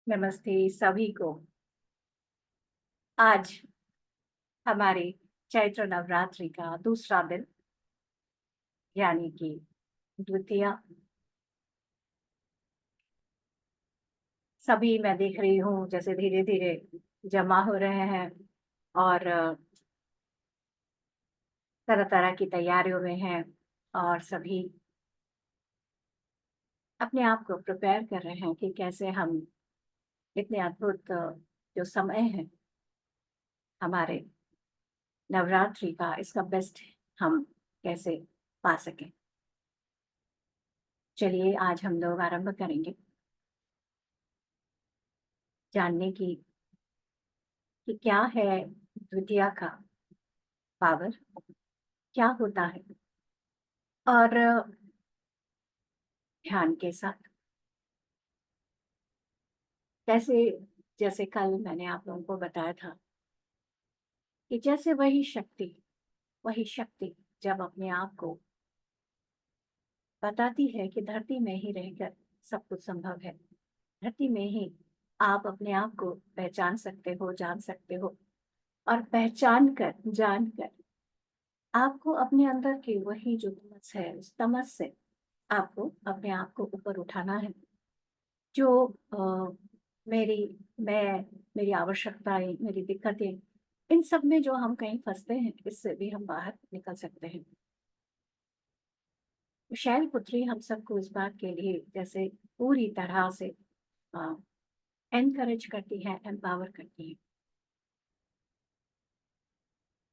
नमस्ते सभी को। आज हमारे चैत्र नवरात्रि का दूसरा दिन यानी कि द्वितीया। सभी मैं देख रही हूँ जैसे धीरे-धीरे जमा हो रहे हैं और तरह-तरह की तैयारियों में हैं और सभी अपने आप को प्रिपेयर कर रहे हैं कि कैसे हम इतने अद्भुत जो समय है हमारे नवरात्रि का इसका बेस्ट हम कैसे पा सकें। चलिए आज हम लोग आरंभ करेंगे जानने की कि क्या है द्वितीया का पावर, क्या होता है और ध्यान के साथ कैसे। जैसे कल मैंने आप लोगों को बताया था कि जैसे वही शक्ति जब अपने आप को बताती है कि धरती में ही रहकर सब कुछ संभव है। धरती में ही आप अपने आप को पहचान सकते हो, जान सकते हो और पहचान कर, जान कर आपको अपने अंदर की वही जो तमस है, उस तमस से आपको अपने आप को ऊपर उठाना है। जो मेरी मैं मेरी आवश्यकताएँ, मेरी दिक्कतें, इन सब में जो हम कहीं फँसते हैं, इससे भी हम बाहर निकल सकते हैं। शैलपुत्री हम सबको इस बात के लिए जैसे पूरी तरह से अ, एनकरेज करती है, एम्पावर करती है।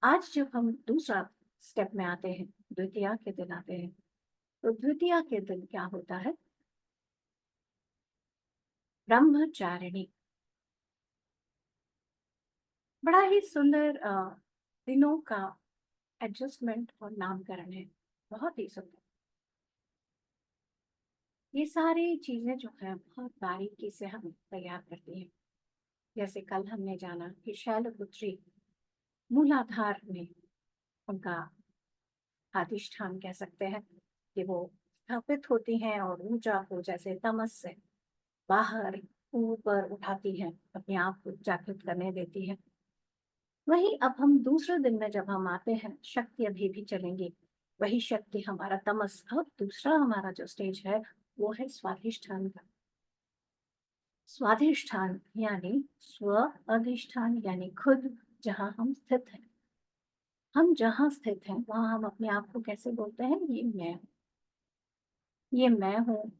आज जब हम दूसरा स्टेप में आते हैं, द्वितीया के दिन आते हैं, तो द्वितीया के दिन क्या होता है? ब्रह्मचारिणी। बड़ा ही सुंदर दिनों का एडजस्टमेंट और नामकरण है, बहुत ही सुंदर। ये सारी चीज़ें जो हैं बहुत बारीकी से हम तैयार करती हैं। जैसे कल हमने जाना कि शैलपुत्री मूलाधार में उनका अधिष्ठान कह सकते हैं कि वो स्थापित होती हैं और ऊर्जा को जैसे तमस से बाहर ऊपर उठाती हैं, अपने आप को जागृत करने देती हैं। वहीं अब हम दूसरे दिन में जब हम आते हैं, शक्ति अभी भी चलेंगी। वही शक्ति हमारा तमस, अब दूसरा हमारा जो स्टेज है, वो है स्वाधिष्ठान का। स्वाधिष्ठान यानी स्व अधिष्ठान यानी खुद जहाँ हम स्थित हैं। हम जहाँ स्थित हैं, वहाँ हम अपने आप को कैसे बोलते हैं? ये मैं हूँ,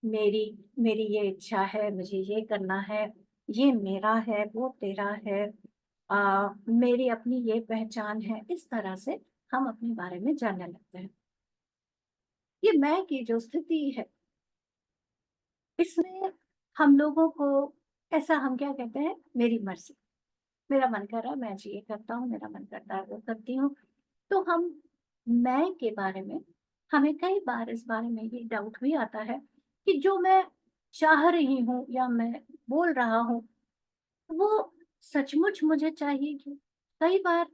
मेरी मेरी ये इच्छा है, मुझे ये करना है, ये मेरा है, वो तेरा है, मेरी अपनी ये पहचान है। इस तरह से हम अपने बारे में जानने लगते हैं। ये मैं की जो स्थिति है, इसमें हम लोगों को ऐसा हम क्या कहते हैं? मेरी मर्ज़ी। मेरा मन कर रहा है मैं आज ये करता हूँ, मेरा मन करता है वो करती हूँ। तो हम मैं के बारे में हमें कई बार इस बारे में ये डाउट भी आता है कि जो मैं चाह रही हूँ या मैं बोल रहा हूँ, वो सचमुच मुझे चाहिए क्यों? कई बार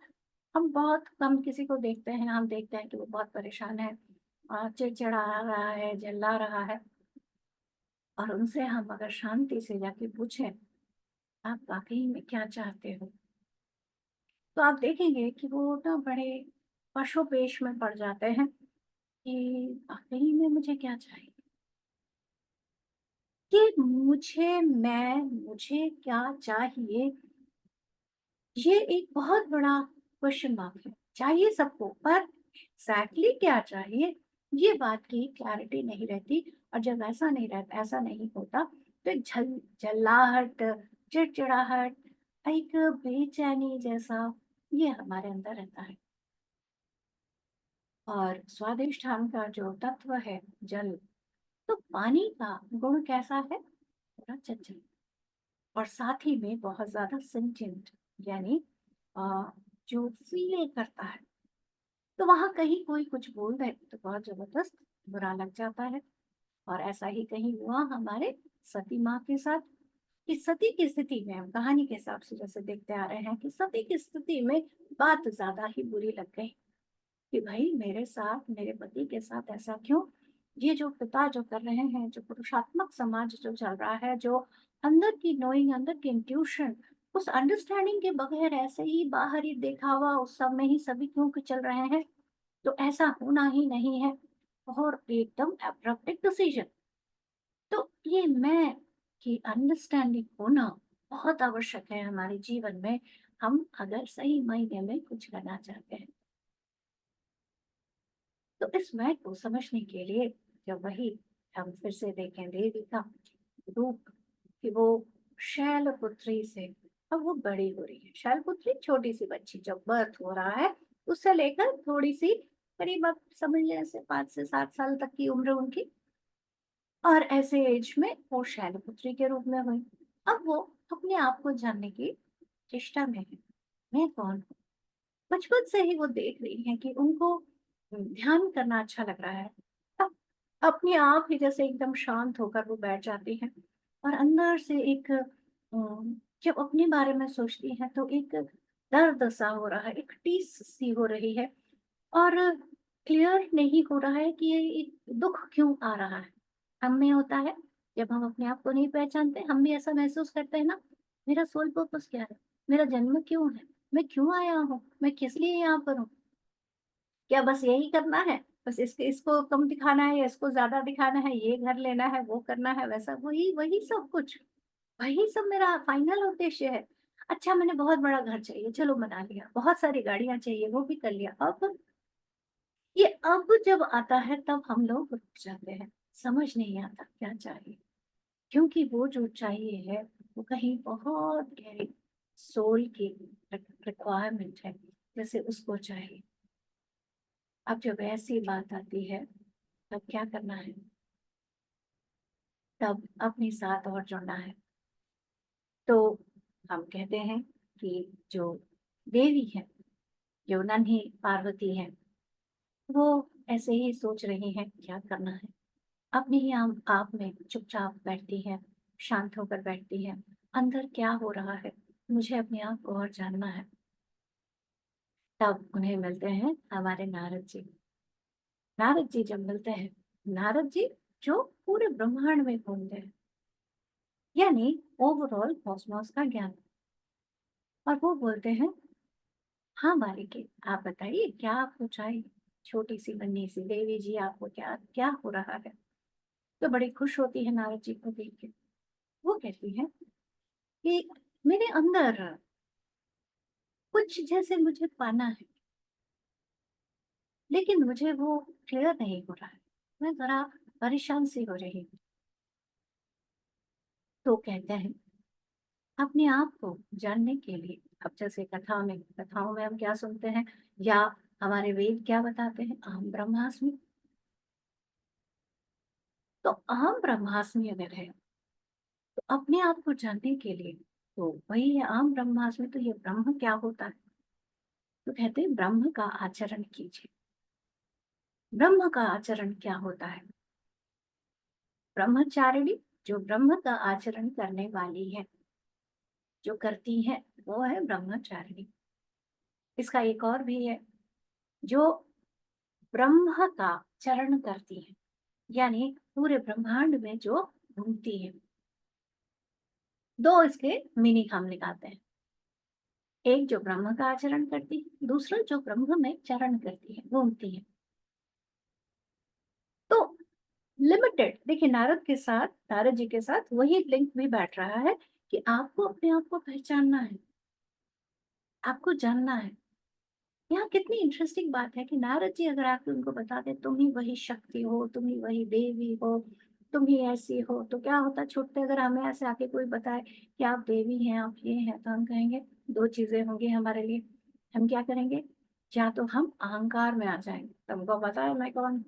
हम बहुत कम किसी को देखते हैं, हम देखते हैं कि वो बहुत परेशान है, चिड़चिड़ा रहा है, चिल्ला रहा है और उनसे हम अगर शांति से जाके पूछें, आप वाक़ई में क्या चाहते हो? तो आप देखेंगे कि वो ना बड़े पशोपेश में पड़ जाते हैं कि वाक़ई में मुझे क्या चाहिए? कि मुझे क्या चाहिए, ये एक बहुत बड़ा क्वेश्चन मार्क है। चाहिए सबको, पर एग्ज़ैक्टली क्या चाहिए, ये बात की क्लैरिटी नहीं रहती और जब ऐसा नहीं होता, तो एक झल्लाहट, चिड़चिड़ाहट, एक बेचैनी जैसा ये हमारे अंदर रहता है। और स्वादिष्ठान का जो तत्व है जल, तो पानी का गुण कैसा है? थोड़ा चंचल और साथ ही में बहुत ज़्यादा सेंटिएंट यानी अ, जो फ़ील करता है। तो वहाँ कहीं कोई कुछ बोल दे तो बहुत ज़बरदस्त बुरा लग जाता है। और ऐसा ही कहीं हुआ हमारे सती माँ के साथ कि सती की स्थिति में हम कहानी के हिसाब से जैसे देखते आ रहे हैं कि सती की स्थिति में बात ज़्यादा ही बुरी लग गई कि भई मेरे साथ, मेरे पति के साथ ऐसा क्यों? ये जो पिता जो कर रहे हैं, जो पुरुषात्मक समाज जो चल रहा है, जो अंदर की नोइंग, अंदर की इंट्यूशन, उस अंडरस्टैंडिंग के बगैर ऐसे ही बाहरी दिखावा उस सब में ही सभी क्यों के चल रहे हैं, तो ऐसा होना ही नहीं है। और एकदम एब्रप्ट डिसीजन। तो ये मैं की अंडरस्टैंडिंग होना बहुत आवश्यक है हमारे जीवन में, हम अगर सही मायने में कुछ करना चाहते हैं। तो इस मैं को समझने के लिए जब वही हम फिर से देखें देवी का रूप कि वो शैलपुत्री से अब वो बड़ी हो रही है। शैलपुत्री छोटी सी बच्ची, जब बर्थ हो रहा है उससे लेकर थोड़ी सी करीब आप समझ लें ऐसे 5 से 7 साल तक की उम्र उनकी, और ऐसे एज में वो शैलपुत्री के रूप में हुई। अब वो अपने आप को जानने की चेष्टा में है, मैं कौन हूँ। बचपन से ही वो देख रही हैं कि उनको ध्यान करना अच्छा लग रहा है। अब अपने आप ही जैसे एकदम शांत होकर वो बैठ जाती हैं, और अंदर से एक जब अपने बारे में सोचती हैं तो एक दर्द सा हो रहा है, एक टीस सी हो रही है, और क्लियर नहीं हो रहा है कि ये एक दुःख क्यों आ रहा है। हम में होता है, जब हम अपने आप को नहीं पहचानते, हम भी ऐसा महसूस करते हैं ना, मेरा सोल पर्पस क्या है? मेरा जन्म क्यों है? मैं क्यों आया हूँ? मैं किस लिए यहाँ पर हूँ? क्या बस यही करना है? बस इसको कम दिखाना है या इसको ज़्यादा दिखाना है, ये घर लेना है, वो करना है, वैसा वही वही सब कुछ। वही सब मेरा फाइनल उद्देश्य है। अच्छा मैंने बहुत बड़ा घर चाहिए, चलो बना लिया। बहुत सारी गाड़ियाँ चाहिए, वो भी कर लिया। अब ये अब जब आता है तब हम लोग रुक जाते हैं, समझ नहीं आता क्या चाहिए। क्योंकि वो जो चाहिए है, वो कहीं बहुत गहरी सोल की रिक्वायरमेंट है, जैसे उसको चाहिए। अब जब ऐसी बात आती है, तब क्या करना है? तब अपने साथ और जुड़ना है। तो हम कहते हैं कि जो देवी है, जो नन्ही पार्वती है, वो ऐसे ही सोच रही हैं क्या करना है। अपने ही आप में चुपचाप बैठती है, शांत होकर बैठती है। अंदर क्या हो रहा है, मुझे अपने आप को और जानना है। तब उन्हें मिलते हैं हमारे नारद जी। नारद जी जब मिलते हैं, नारद जी जो पूरे ब्रह्मांड में घूमते हैं, यानी ओवरऑल कॉस्मोस का ज्ञान। और वो बोलते हैं, हाँ मालिके, आप बताइए क्या आपको चाहिए। छोटी सी बन्नी सी देवी जी, आपको क्या क्या हो रहा है? तो बड़ी खुश होती है नारद जी को देख के। वो कहती है कि मेरे अंदर कुछ जैसे मुझे पाना है, लेकिन मुझे वो क्लियर नहीं हो रहा है। मैं जरा परेशान सी हो रही हूँ। तो कहते हैं, अपने आप को जानने के लिए, अब जैसे कथाओं में हम क्या सुनते हैं, या हमारे वेद क्या बताते हैं, अहम ब्रह्मास्मि। तो अहम ब्रह्मास्मि अगर है, तो अपने आप को जानने के लिए तो वही है अहम ब्रह्मास्मि। तो ये ब्रह्म क्या होता है? तो कहते हैं ब्रह्म का आचरण कीजिए। ब्रह्म का आचरण क्या होता है? ब्रह्मचारिणी, जो ब्रह्म का आचरण करने वाली है, जो करती है, वो है ब्रह्मचारिणी। इसका एक और भी है, जो ब्रह्म का चरण करती है, यानी पूरे ब्रह्मांड में जो घूमती है। दो इसके मीनिंग हम निकालते हैं। एक जो ब्रह्म का आचरण करती है, दूसरा जो ब्रह्म में चरण करती है, घूमती है। तो लिमिटेड, देखिए नारद जी के साथ वही लिंक भी बैठ रहा है कि आपको अपने आप को पहचानना है, आपको जानना है। यहाँ कितनी इंटरेस्टिंग बात है कि नारद जी अगर आके उनको बता दे, तुम ही वही शक्ति हो, तुम ही वही देवी हो, तुम ही ऐसी हो, तो क्या होता छुट्टे अगर हमें ऐसे आके कोई बताए कि आप देवी हैं, आप ये हैं, तो हम कहेंगे दो चीजें होंगी हमारे लिए। हम क्या करेंगे? या तो हम अहंकार में आ जाएंगे, तुमको पता है मैं कौन हूं,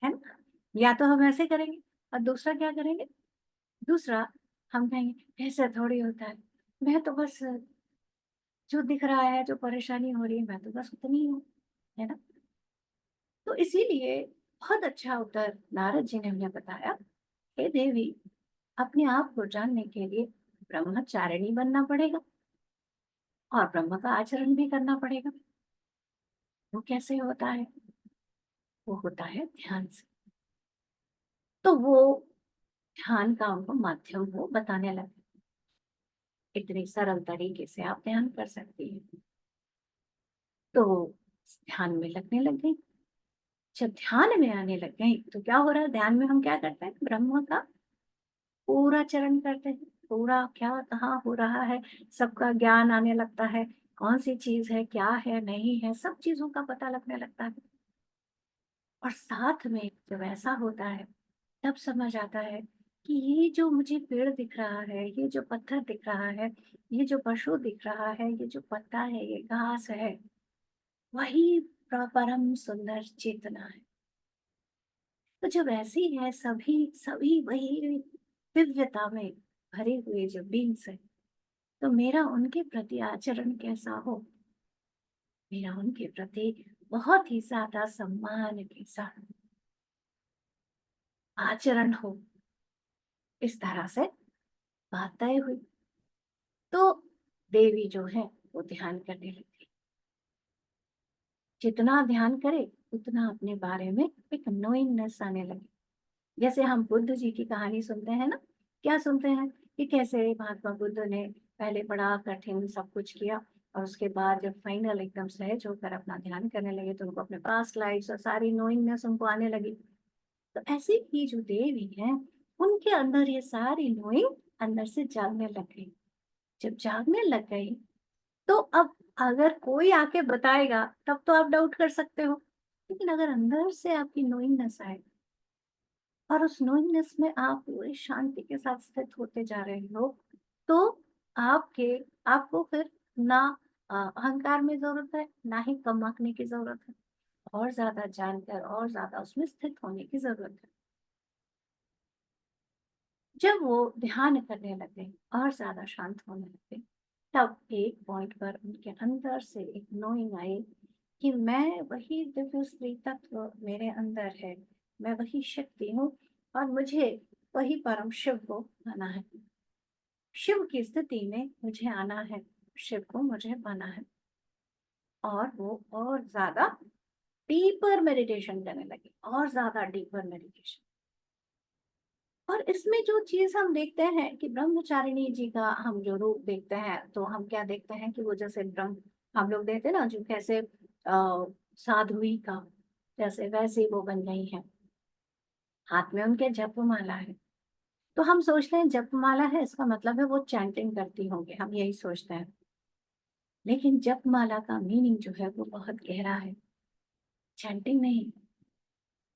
है ना? या तो हम ऐसे करेंगे, और दूसरा क्या करेंगे? दूसरा, हम कहेंगे ऐसा थोड़ी होता है, मैं तो बस जो दिख रहा है, जो परेशानी हो रही है, मैं तो बस उतनी ही हूँ, है ना? तो इसीलिए बहुत अच्छा उत्तर नारद जी ने हमें बताया, हे देवी, अपने आप को जानने के लिए ब्रह्मचारिणी बनना पड़ेगा, और ब्रह्म का आचरण भी करना पड़ेगा। वो कैसे होता है? वो होता है ध्यान से। तो वो ध्यान का उनको माध्यम वो बताने लगे, इतने सरल तरीके से आप ध्यान कर सकती हैं। तो ध्यान में लगने लग गई। जब ध्यान में आने लग गई, तो क्या हो रहा है, ध्यान में हम क्या करते हैं, ब्रह्म का पूरा चरण करते हैं। पूरा क्या कहाँ हो रहा है, सबका ज्ञान आने लगता है, कौन-सी चीज़ है, क्या है, नहीं है, सब चीज़ों का पता लगने लगता है। और साथ में जब ऐसा होता है, तब समझ आता है कि ये जो मुझे पेड़ दिख रहा है, ये जो पत्थर दिख रहा है, ये जो पशु दिख रहा है, ये जो पत्ता है, ये घास है, वही परम सुंदर चेतना है। तो जब ऐसी है, सभी सभी वही दिव्यता में भरे हुए जो बीन्स हैं, तो मेरा उनके प्रति आचरण कैसा हो? मेरा उनके प्रति बहुत ही ज़्यादा सम्मान के साथ आचरण हो। इस तरह से बात तय हुई। तो देवी जो है, वो ध्यान करने लगी। जितना ध्यान करे, उतना अपने बारे में एक नोइंगनेस आने लगी। जैसे हम बुद्ध जी की कहानी सुनते हैं ना, क्या सुनते हैं कि कैसे महात्मा बुद्ध ने पहले बड़ा कठिन सब कुछ किया, और उसके बाद जब फाइनल एकदम सहज होकर अपना ध्यान करने लगे, तो उनको अपने पास्ट लाइफ्स और सारी नोइंगनेस उनको आने लगी। तो ऐसे ही जो देवी हैं, उनके अंदर ये सारी नोइंग अंदर से जागने लग गई। जब जागने लग गई, तो अब अगर कोई आके बताएगा, तब तो आप डाउट कर सकते हो। लेकिन अगर अंदर से आपकी नोइंगनेस आए, और उस नोइंगनेस में आप पूरी शांति के साथ स्थित होते जा रहे हो, तो आपके आपको फिर ना अहंकार में ज़रूरत है, ना ही कम आंकने की ज़रूरत है। और ज़्यादा जानकर और ज़्यादा उसमें स्थित होने की ज़रूरत है। जब वो ध्यान करने लगे और ज़्यादा शांत होने लगे, तब एक पॉइंट पर उनके अंदर से एक नोइंग आई कि मैं वही दिव्य स्त्री तत्व मेरे अंदर है, मैं वही शक्ति हूँ, और मुझे वही परम शिव को पाना है। शिव की स्थिति में मुझे आना है, शिव को मुझे पाना है। और वो और ज़्यादा डीपर मेडिटेशन करने लगे, और ज़्यादा डीपर मेडिटेशन। और इसमें जो चीज़ हम देखते हैं कि ब्रह्मचारिणी जी का हम जो रूप देखते हैं, तो हम क्या देखते हैं कि वो जैसे ब्रह्म हम लोग देखते हैं ना, जो कैसे साध्वी का जैसे वैसे वो बन गई हैं। हाथ में उनके जपमाला है। तो हम सोचते हैं जपमाला है, इसका मतलब है वो चैंटिंग करती होंगी, हम यही सोचते हैं। लेकिन जपमाला का मीनिंग जो है वो बहुत गहरा है। चैंटिंग नहीं,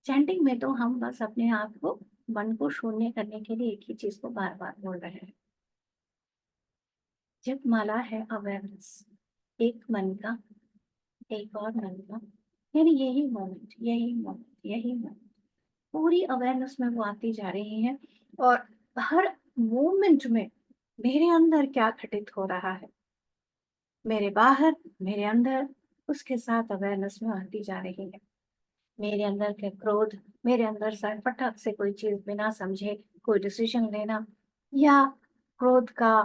चैंटिंग में तो हम बस अपने आप को, मन को शून्य करने के लिए एक ही चीज़ को बार-बार बोल रहे हैं। जपमाला है अवेयरनेस, एक मन का, एक और मन का, यानी यही मोमेंट पूरी अवेयरनेस में वो आती जा रही हैं। और हर मोमेंट में मेरे अंदर क्या घटित हो रहा है, मेरे बाहर, मेरे अंदर, उसके साथ अवेयरनेस में आती जा रही है। मेरे अंदर के क्रोध, मेरे अंदर से फटक से कोई चीज़ बिना समझे कोई डिसीजन लेना, या क्रोध का,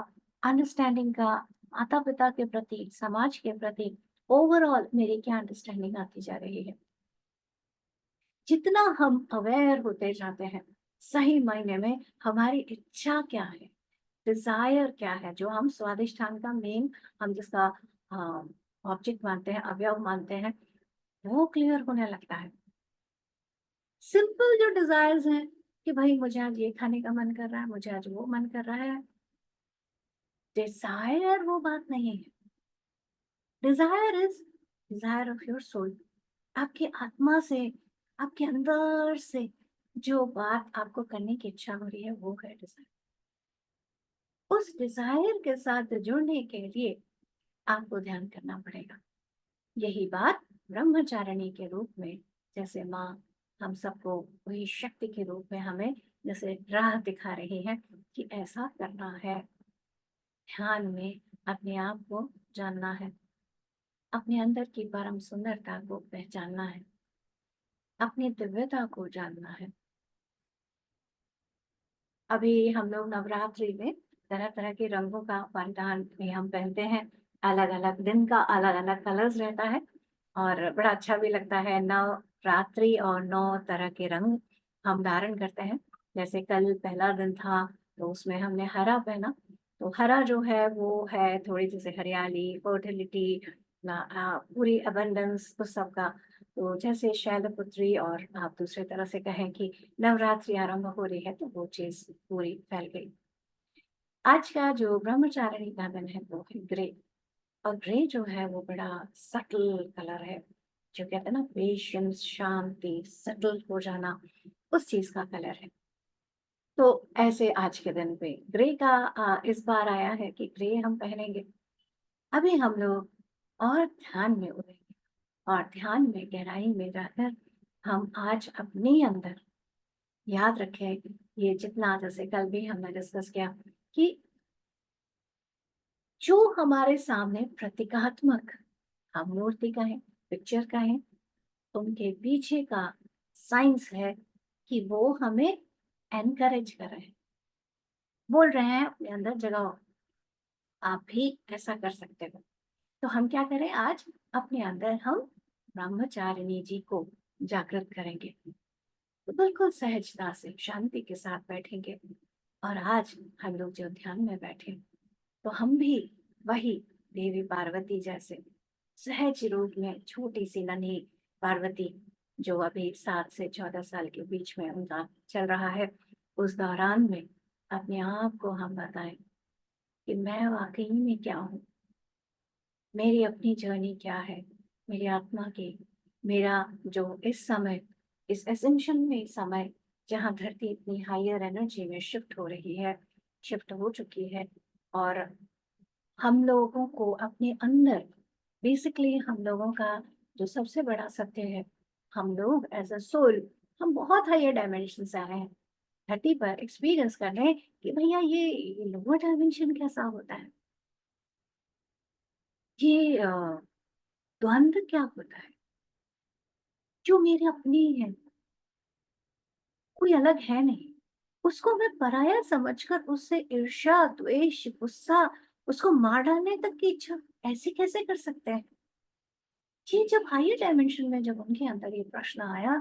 अंडरस्टैंडिंग का, माता-पिता के प्रति, समाज के प्रति, ओवरऑल मेरी क्या अंडरस्टैंडिंग आती जा रही है। जितना हम अवेयर होते जाते हैं, सही मायने में हमारी इच्छा क्या है, डिज़ायर क्या है, जो हम स्वादिष्ठान का मेन, हम जिसका ऑब्जेक्ट मानते हैं, अवयव मानते हैं, वो क्लियर होने लगता है। सिंपल जो डिज़ायर्स हैं कि भई मुझे आज ये खाने का मन कर रहा है, मुझे आज वो मन कर रहा है, डिज़ायर वो बात नहीं है। Desire is desire of your soul. आपकी आत्मा से, आपके अंदर से जो बात आपको करने की इच्छा हो रही है, वो है डिज़ायर। उस डिज़ायर के साथ जुड़ने के लिए आपको ध्यान करना पड़ेगा। यही बात ब्रह्मचारिणी के रूप में, जैसे माँ हम सबको वही शक्ति के रूप में हमें जैसे राह दिखा रही है कि ऐसा करना है। ध्यान में अपने आप को जानना है, अपने अंदर की परम सुंदरता को पहचानना है, अपनी दिव्यता को जानना है। अभी हम लोग नवरात्रि में तरह-तरह के रंगों का परिधान भी हम पहनते हैं। अलग-अलग दिन का अलग-अलग कलर्स रहता है, और बड़ा अच्छा भी लगता है। नवरात्रि और 9 तरह के रंग हम धारण करते हैं। जैसे कल पहला दिन था, तो उसमें हमने हरा पहना, तो हरा जो है वो है थोड़ी जैसे हरियाली, फर्टिलिटी, पूरी अबंडेंस उस सब का। तो जैसे शैलपुत्री, और आप दूसरी तरह से कहें कि नवरात्रि आरंभ हो रही है, तो वो चीज़ पूरी फैल गई। आज का जो ब्रह्मचारिणी का दिन है वो है ग्रे, और ग्रे जो है वो बड़ा सटल कलर है, जो कहते हैं ना पेशेंस, शांति, सटल हो जाना, उस चीज़ का कलर है। तो ऐसे आज के दिन पे ग्रे का इस बार आया है कि ग्रे हम पहनेंगे। अभी हम लोग और ध्यान में उतरेंगे, और ध्यान में गहराई में जाकर हम आज अपने अंदर याद रखें, ये जितना जैसे कल भी हमने डिस्कस किया कि जो हमारे सामने प्रतीकात्मक, हम मूर्ति कहें, पिक्चर कहें, उनके पीछे का साइंस है कि वो हमें एनकरेज कर रहे हैं, बोल रहे हैं अपने अंदर जगाओ, आप भी ऐसा कर सकते हो। तो हम क्या करें, आज अपने अंदर हम ब्रह्मचारिणी जी को जागृत करेंगे। तो बिल्कुल सहजता से शांति के साथ बैठेंगे, और आज हम लोग जो ध्यान में बैठे, तो हम भी वही देवी पार्वती जैसे सहज रूप में छोटी सी नन्ही पार्वती, जो अभी 7 से 14 साल के बीच में उनका चल रहा है, उस दौरान में अपने आप को हम बताएं कि मैं वाकई में क्या हूँ, मेरी अपनी जर्नी क्या है, मेरी आत्मा की, मेरा जो इस समय, इस एसेंशन में समय, जहाँ धरती इतनी हायर एनर्जी में शिफ्ट हो रही है, शिफ्ट हो चुकी है, और हम लोगों को अपने अंदर, बेसिकली हम लोगों का जो सबसे बड़ा सत्य है, हम लोग एज अ सोल, हम बहुत हायर डायमेंशन से आए हैं धरती पर एक्सपीरियंस कर रहे हैं कि भैया ये लोअर डायमेंशन कैसा होता है, ये द्वंद्व क्या होता है, जो मेरे अपने है, कोई अलग है नहीं, उसको मैं पराया समझकर उससे ईर्ष्या, द्वेष, गुस्सा, उसको मार डालने तक की इच्छा, ऐसे कैसे कर सकते हैं। ये जब हायर डायमेंशन में जब उनके अंदर ये प्रश्न आया,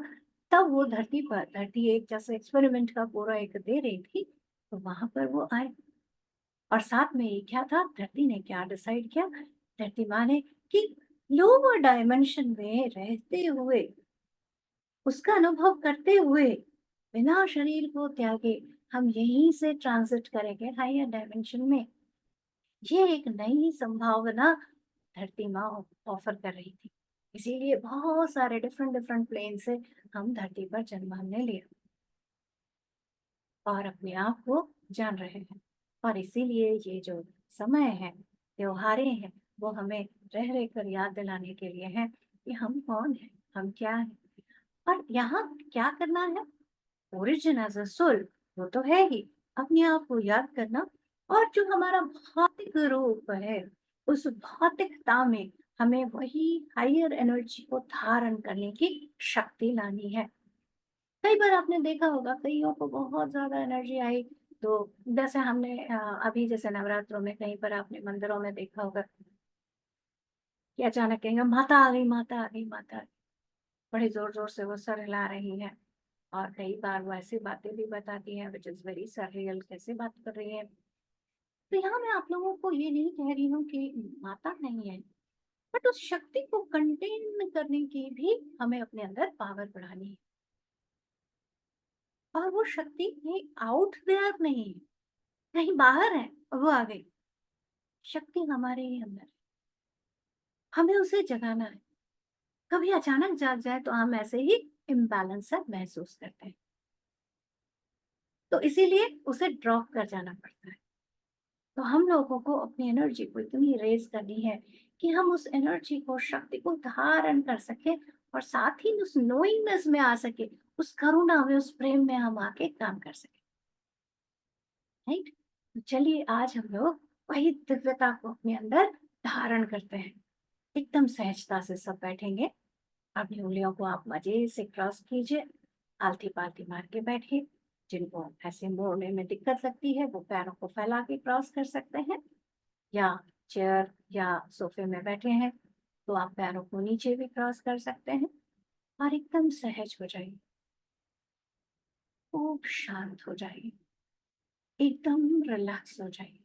तब वो धरती पर, धरती एक जैसे एक्सपेरिमेंट का पूरा एक दे रही थी, तो वहां पर वो आए। और साथ में ये क्या था, धरती ने क्या डिसाइड किया, धरती माँ ने, कि लोअर डायमेंशन में रहते हुए, उसका अनुभव करते हुए, बिना शरीर को त्यागे, हम यहीं से ट्रांजिट करेंगे हायर डायमेंशन में। ये एक नई संभावना धरती माँ ऑफर कर रही थी। इसीलिए बहुत सारे डिफरेंट डिफरेंट प्लेन से हम धरती पर जन्म हमने लिया, और अपने आप को जान रहे हैं। और इसीलिए ये जो समय है, त्योहारें हैं, वो हमें रह रह कर याद दिलाने के लिए हैं कि हम कौन हैं, हम क्या हैं, और यहाँ क्या करना है। ओरिजिन एज अ सोल, वो तो है ही, अपने आप को याद करना, और जो हमारा भौतिक रूप है, उस भौतिकता में हमें वही हायर एनर्जी को धारण करने की शक्ति लानी है। कई बार आपने देखा होगा, कईयों को बहुत ज्यादा एनर्जी आई, तो जैसे हमने अभी जैसे नवरात्रों में कहीं पर आपने मंदिरों में देखा होगा कि अचानक कहेंगे माता आ गई, माता आ गई, माता आ गई, बड़े जोर जोर से वो सर हिला रही है, और कई बार वो ऐसी बातें भी बताती हैं विच इज वेरी सररियल, कैसे बात कर रही है। तो यहाँ मैं आप लोगों को ये नहीं कह रही हूँ कि माता नहीं है, बट उस शक्ति को कंटेन करने की भी हमें अपने अंदर पावर बढ़ानी है। और वो शक्ति कहीं आउट देयर नहीं है, कहीं बाहर है और वो आ गई। शक्ति हमारे ही अंदर है, हमें उसे जगाना है। कभी अचानक जाग जाए तो हम ऐसे ही इम्बैलेंस सा महसूस करते हैं, तो इसीलिए उसे ड्रॉप कर जाना पड़ता है। तो हम लोगों को अपनी एनर्जी को इतनी रेज करनी है कि हम उस एनर्जी को, शक्ति को धारण कर सके, और साथ ही उस नोइंगनेस में आ सके, उस करुणा में, उस प्रेम में हम आके काम कर सके। राइट। तो चलिए आज हम लोग वही दिव्यता को अपने अंदर धारण करते हैं। एकदम सहजता से सब बैठेंगे, अपनी उंगलियों को आप मजे से क्रॉस कीजिए, आलती पालती मार के बैठिए। जिनको ऐसे मोड़ने में दिक्कत लगती है, वो पैरों को फैला के क्रॉस कर सकते हैं, या चेयर या सोफे में बैठे हैं तो आप पैरों को नीचे भी क्रॉस कर सकते हैं, और एकदम सहज हो जाइए। खूब शांत हो जाइए, एकदम रिलैक्स हो जाइए।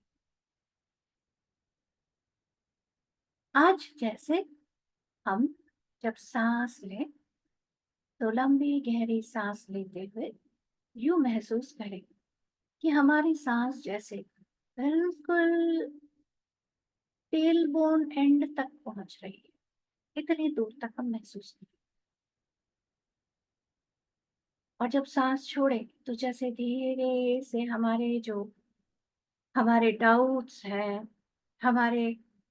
आज जैसे हम जब सांस लें तो लंबी गहरी सांस लेते हुए यूं महसूस करें कि हमारी सांस जैसे बिल्कुल टेल बोन एंड तक पहुंच रही है, इतनी दूर तक हम महसूस करें। और जब सांस छोड़े तो जैसे धीरे से हमारे डाउट्स हैं, हमारे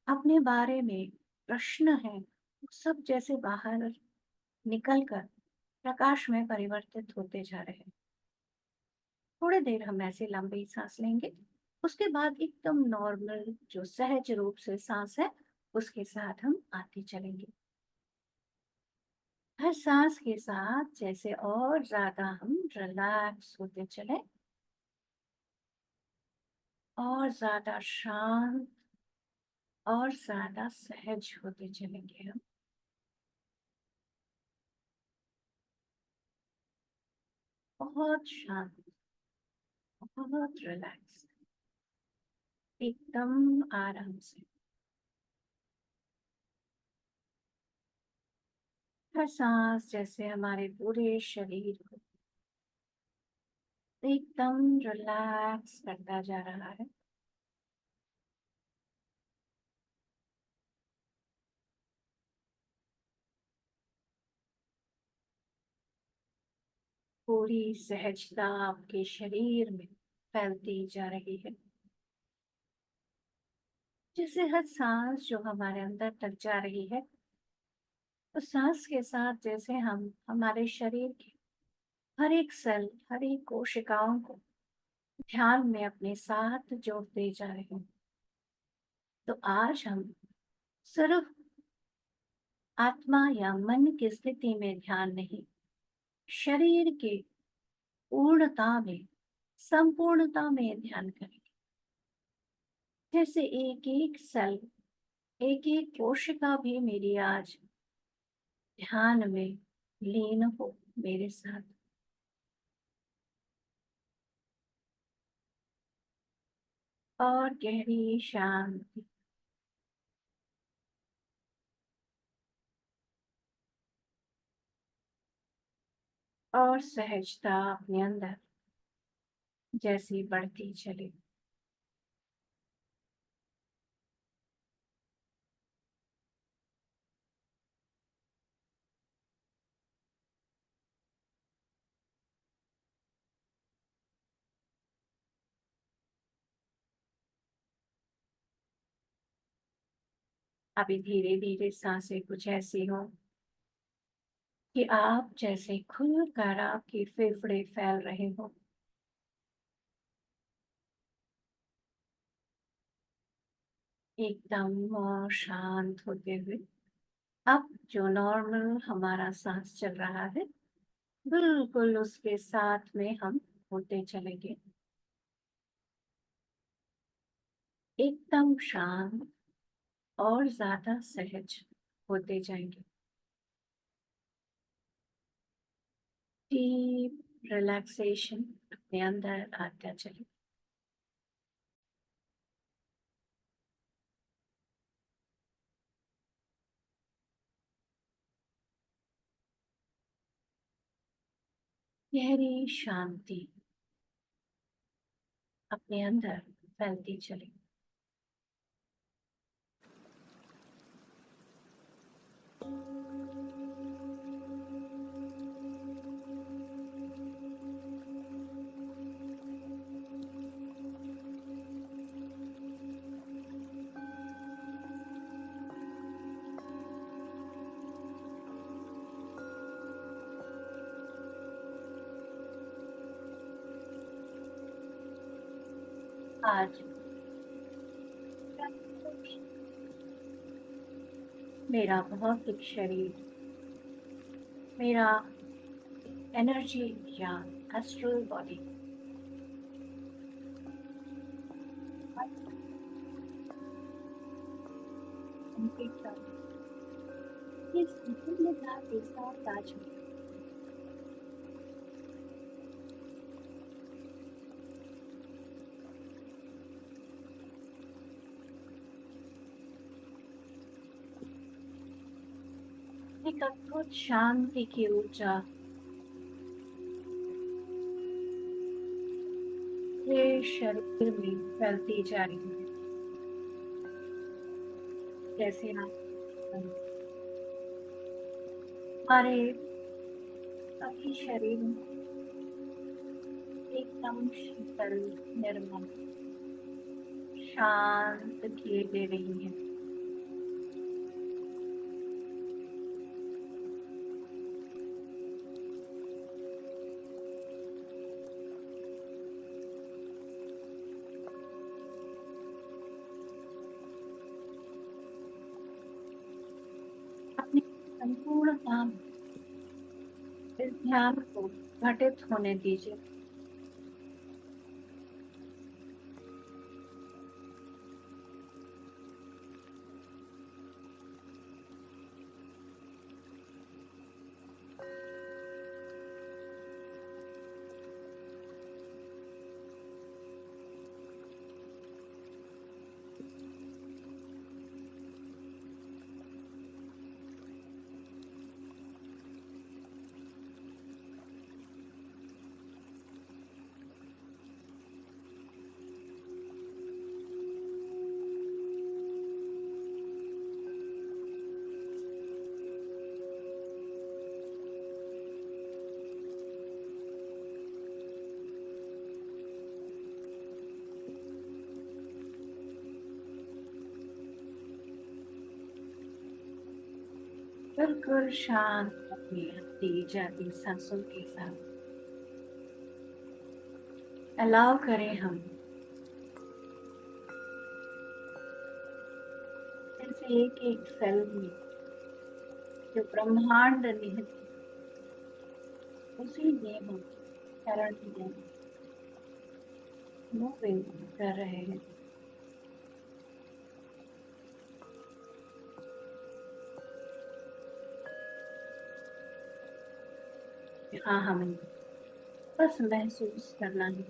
अपने बारे में प्रश्न हैं, वो सब जैसे बाहर निकल कर प्रकाश में परिवर्तित होते जा रहे हैं। थोड़ी देर हम ऐसे लंबी सांस लेंगे, उसके बाद एकदम नॉर्मल जो सहज रूप से सांस है उसके साथ हम आते चलेंगे। हर सांस के साथ जैसे और ज्यादा हम रिलैक्स होते चले और ज्यादा शांत और ज्यादा सहज होते चलेंगे हम। बहुत शांत, बहुत रिलैक्स, एकदम आराम से। हर सांस जैसे हमारे पूरे शरीर को एकदम रिलैक्स करता जा रहा है। पूरी सहजता आपके शरीर में फैलती जा रही है। जैसे हर सांस जो हमारे अंदर तक जा रही है, उस सांस के साथ जैसे हम हमारे शरीर के हर एक सेल, हर एक कोशिकाओं को ध्यान में अपने साथ जोड़ते जा रहे हैं। तो आज हम सिर्फ आत्मा या मन की स्थिति में ध्यान नहीं, शरीर के पूर्णता में, संपूर्णता में ध्यान करेंगे। जैसे एक एक सेल, एक एक कोशिका भी मेरी आज ध्यान में लीन हो मेरे साथ। और गहरी शांति और सहजता अपने अंदर जैसी बढ़ती चले। अभी धीरे धीरे सांसें कुछ ऐसी हो कि आप जैसे खुलकर आपके फेफड़े फैल रहे हो। एकदम और शांत होते हुए अब जो नॉर्मल हमारा सांस चल रहा है, बिल्कुल उसके साथ में हम होते चलेंगे। एकदम शांत और ज्यादा सहज होते जाएंगे। डीप रिलैक्सेशन अपने अंदर आता चले। गहरी शांति अपने अंदर फैलती चले। आज मेरा भौतिक शरीर, मेरा एनर्जी या एस्ट्रल बॉडी इस स्थिति में था के साथ ताज में एक अद्भुत शांति की ऊर्जा पूरे शरीर में फैलती जा रही है। जैसे आप हमारे सभी शरीर में एकदम शीतल, निर्मल, शांत किए दे रही है। अपने संपूर्ण काम, इस ध्यान को घटित होने दीजिए। बिल्कुल शांत अपनी आती जाती सांसों के साथ अलाउ करें हम जैसे एक एक सेल में जो ब्रह्मांड निहित है, उसी में हम चरण में मूविंग कर रहे हैं। हाँ, हमें बस महसूस करना है,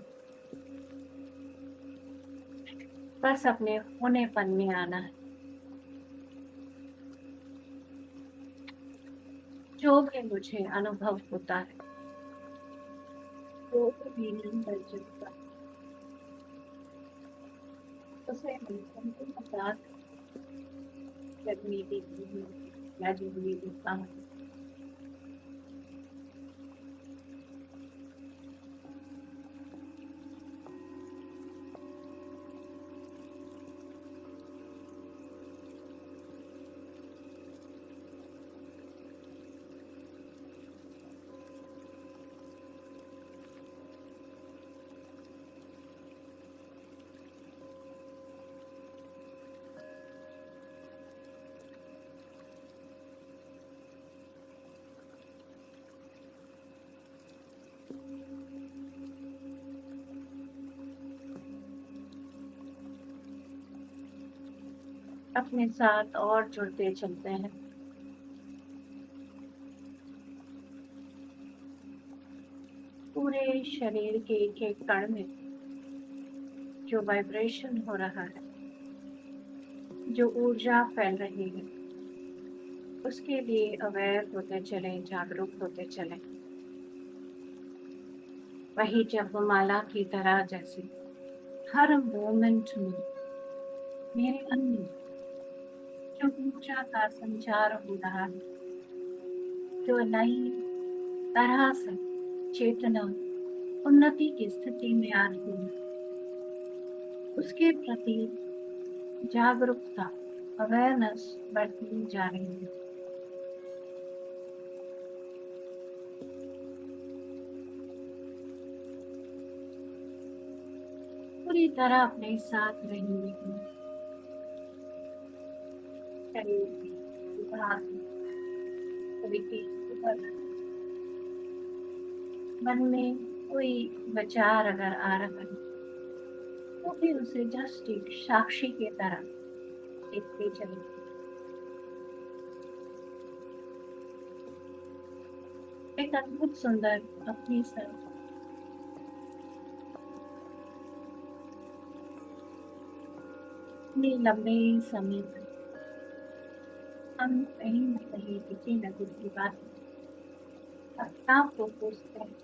बस अपने होनेपन में आना है। जो भी मुझे अनुभव होता है, जो भी अंदर चलता है, उसे मैं संपूर्ण साथ लगने देती हूँ या जो भी देता हूँ। अपने साथ और जुड़ते चलते हैं। पूरे शरीर के एक एक कण में जो वाइब्रेशन हो रहा है, जो ऊर्जा फैल रही है, उसके लिए अवेयर होते चले, जागरूक होते चले। वही जपमाला की तरह जैसे हर मोमेंट में मेरे अंदर जो ऊर्जा का संचार हो रहा है, जो नई तरह से चेतना उन्नति की स्थिति में आ रही है, उसके प्रति जागरूकता, अवेयरनेस बढ़ती जा रही है। पूरी तरह अपने साथ रहेंगे। शरीर की विभाग मन में कोई विचार अगर आ रहा है, तो फिर उसे जस्ट एक साक्षी की तरह देखते चले। एक अद्भुत सुंदर अपनी सर अपने लंबे समय तक हम कहीं न कहीं किसी न किसी बात अपने आप को पूछते हैं,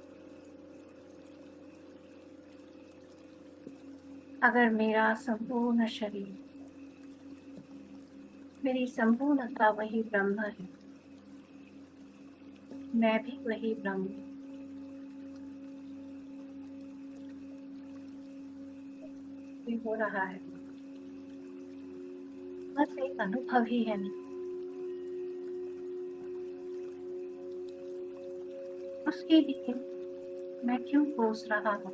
अगर मेरा संपूर्ण शरीर, मेरी संपूर्णता वही ब्रह्म है, मैं भी वही ब्रह्म हूँ, ये हो रहा है, बस एक अनुभव ही है। उसके लिए मैं क्यों कोस रहा हूँ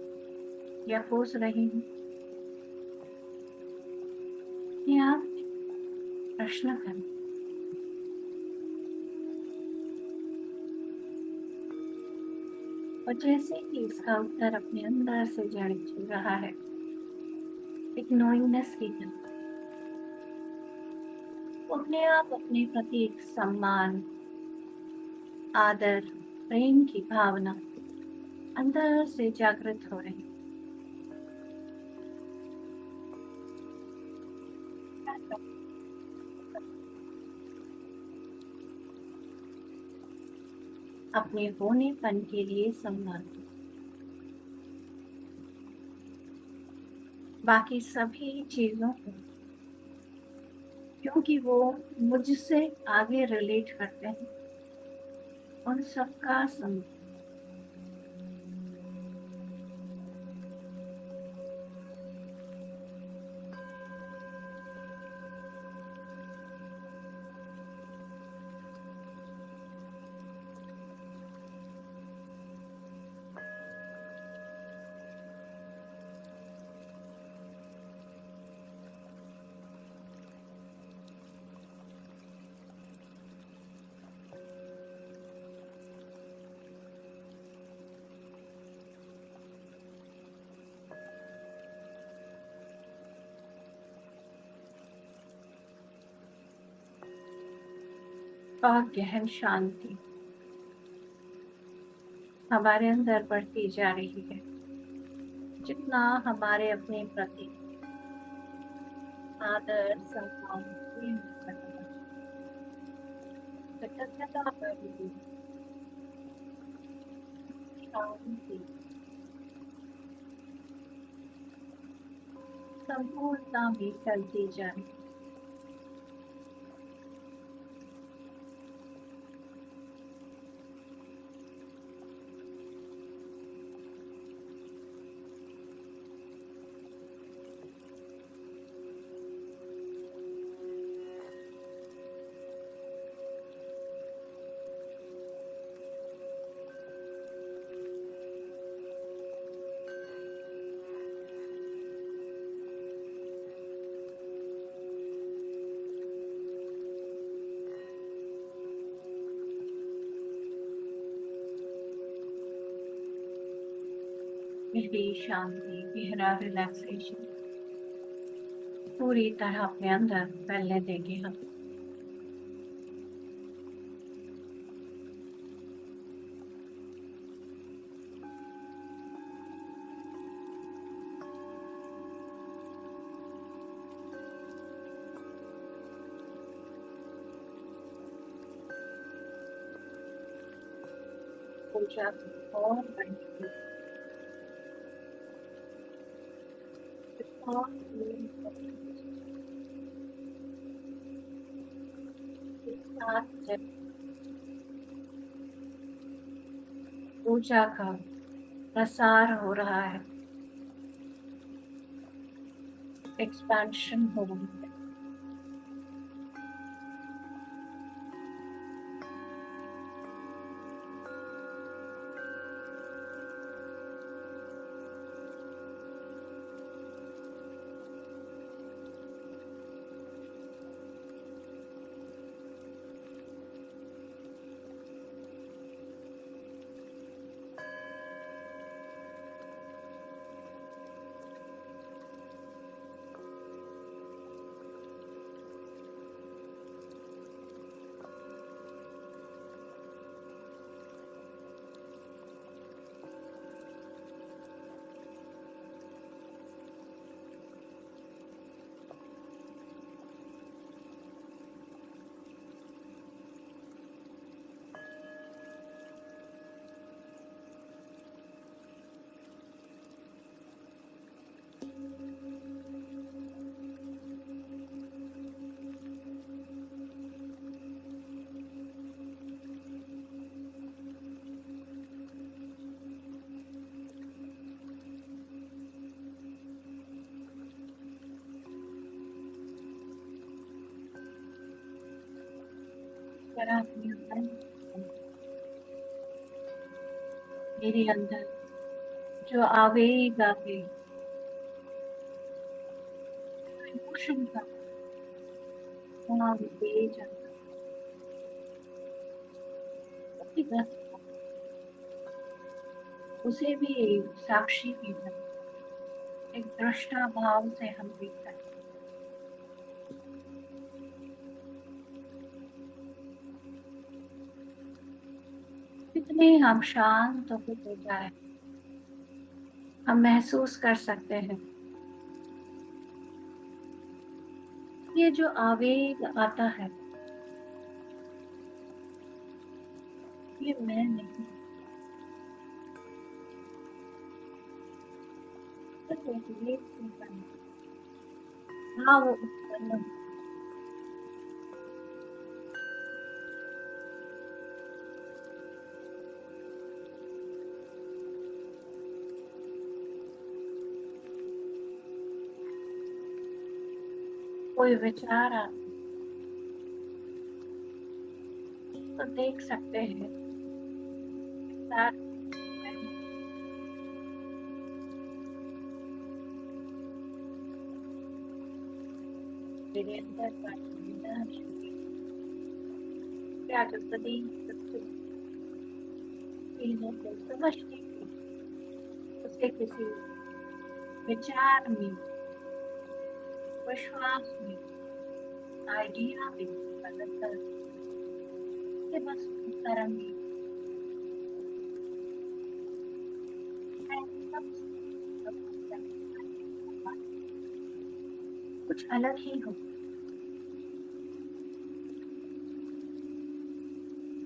या कोस रही हूँ, ये आप प्रश्न करें। और जैसे ही इसका उत्तर अपने अंदर से जड़ छू रहा है, एक नोइंगनेस की तरह, वो अपने आप अपने प्रति एक सम्मान, आदर, प्रेम की भावना अंदर से जागृत हो रही है। अपने होनेपन के लिए सम्मान, बाकी सभी चीजों को, क्योंकि वो मुझसे आगे रिलेट करते हैं, उन सबका सम्मान। और गहन शांति हमारे अंदर बढ़ती जा रही है, जितना हमारे अपने प्रति आदर, सम्मान, प्रेम बढ़ेगा, कृतज्ञता बढ़ेगी, शांति, संपूर्णता भी चलती जाए। गहरी शांति, गहरा रिलैक्सेशन पूरी तरह अपने अंदर फैलने देंगे हम। ऊर्जा और बढ़ेगी, और साथ जब ऊर्जा का प्रसार हो रहा है, एक्सपेंशन हो रही है, जरा अपने मन मेरे अंदर जो आवेग आवे, इमोशन का वहाँ ले जाता, उसी बस उसे भी एक साक्षी की तरह, एक दृष्टा भाव से हम देख सकते हैं। कितने हम शांत होते जाए, हम महसूस कर सकते हैं ये जो आवेग आता है, ये मैं नहीं, सिर्फ एक वेग से बना भाव उत्पन्न हो। कोई विचार आता तो देख सकते हैं साथ में मेरे अंदर का संविधान क्या गति चीजों को समझने की, उसे किसी विचार में, विश्वास में, आइडिया में बदल कर के बस तरंगी कुछ अलग ही हो।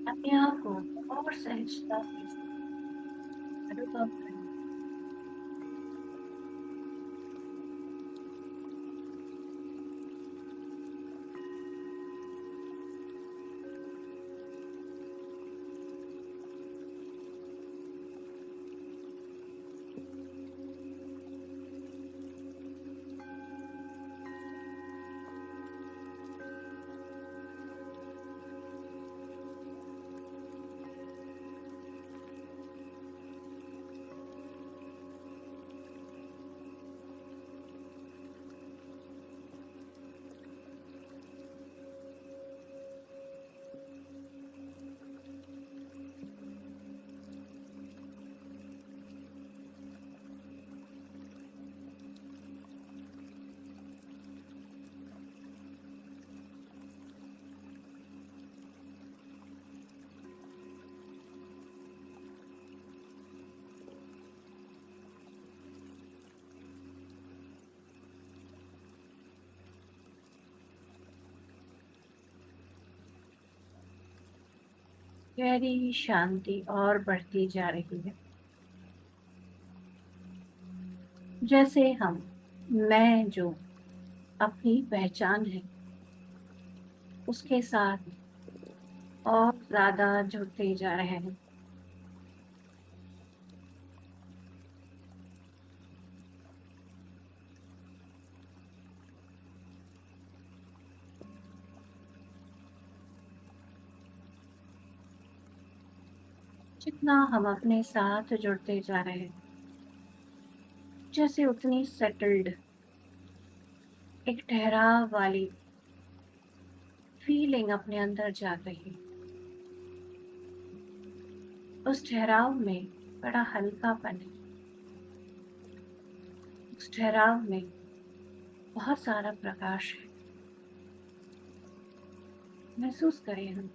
अपने आप को और सहजता से अनुभव करें। गहरी शांति और बढ़ती जा रही है, जैसे हम मैं जो अपनी पहचान है उसके साथ और ज्यादा जुड़ते जा रहे हैं। जितना हम अपने साथ जुड़ते जा रहे हैं, जैसे उतनी सेटल्ड एक ठहराव वाली फीलिंग अपने अंदर जा रही है। उस ठहराव में बड़ा हल्कापन है, उस ठहराव में बहुत सारा प्रकाश है। महसूस करें हम।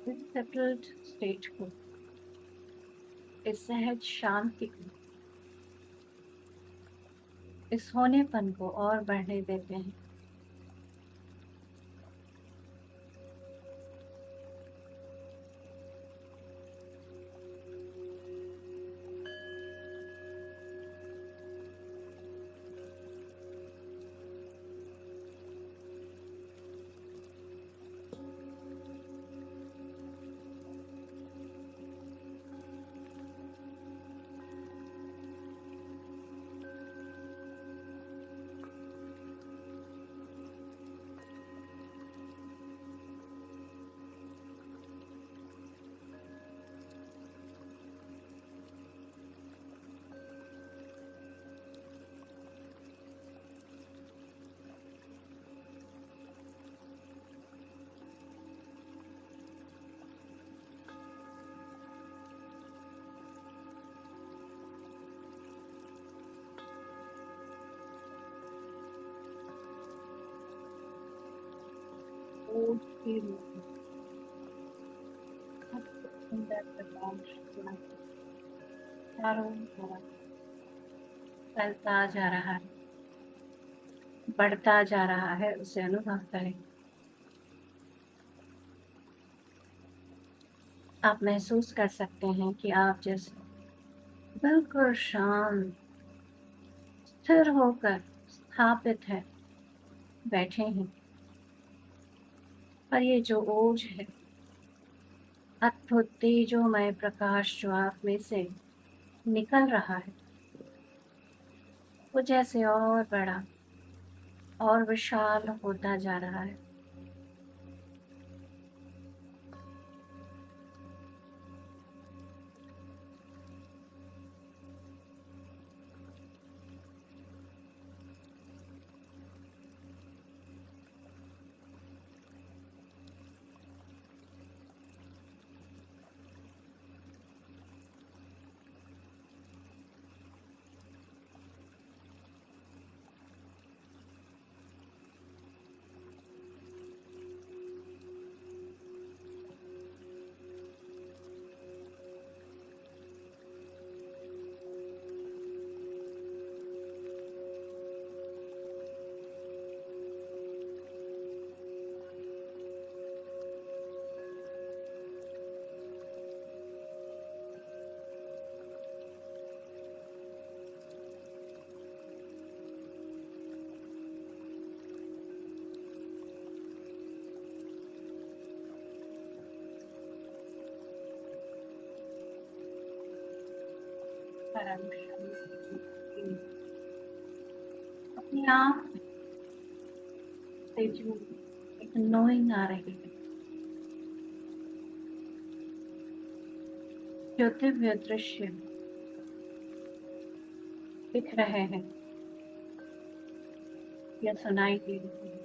इस सेटल्ड स्टेट को, इस सहज शांति को, इस होनेपन को और बढ़ने देते हैं। ओज की रोशनी, सुंदर प्रकाश चारों तरफ फैलता जा रहा है, बढ़ता जा रहा है, उसे अनुभव करें। आप महसूस कर सकते हैं कि आप जैसे बिल्कुल शांत, स्थिर होकर स्थापित है, बैठे हैं। और ये जो ओज है, अद्भुत तेजोमय प्रकाश जो आप में से निकल रहा है, वो जैसे और बड़ा और विशाल होता जा रहा है। परम शांति। अपने आप से जो एक नोइंग आ रही है, जो दिव्य दृश्य दिख रहे हैं या सुनाई दे रही है,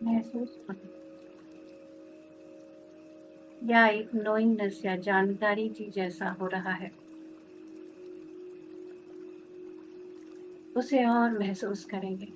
महसूस करें। या एक नोइंगनेस या जानकारी जी जैसा हो रहा है, उसे और महसूस करेंगे।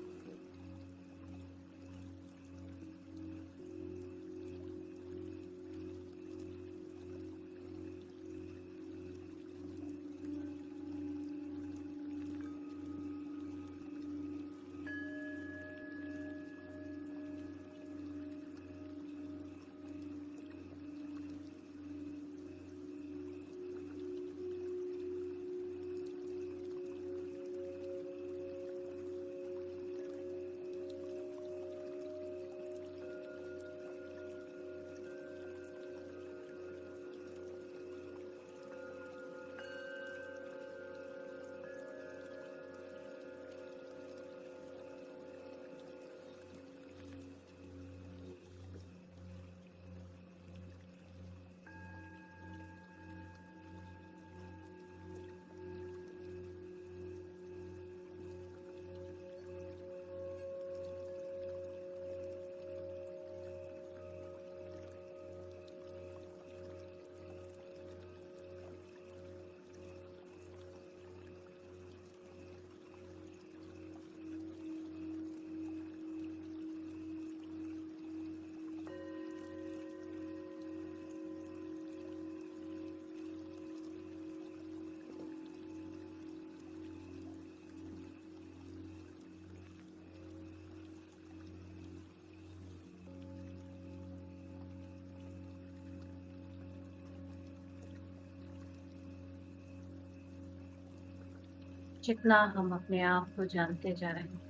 जितना हम अपने आप को जानते जा रहे हैं,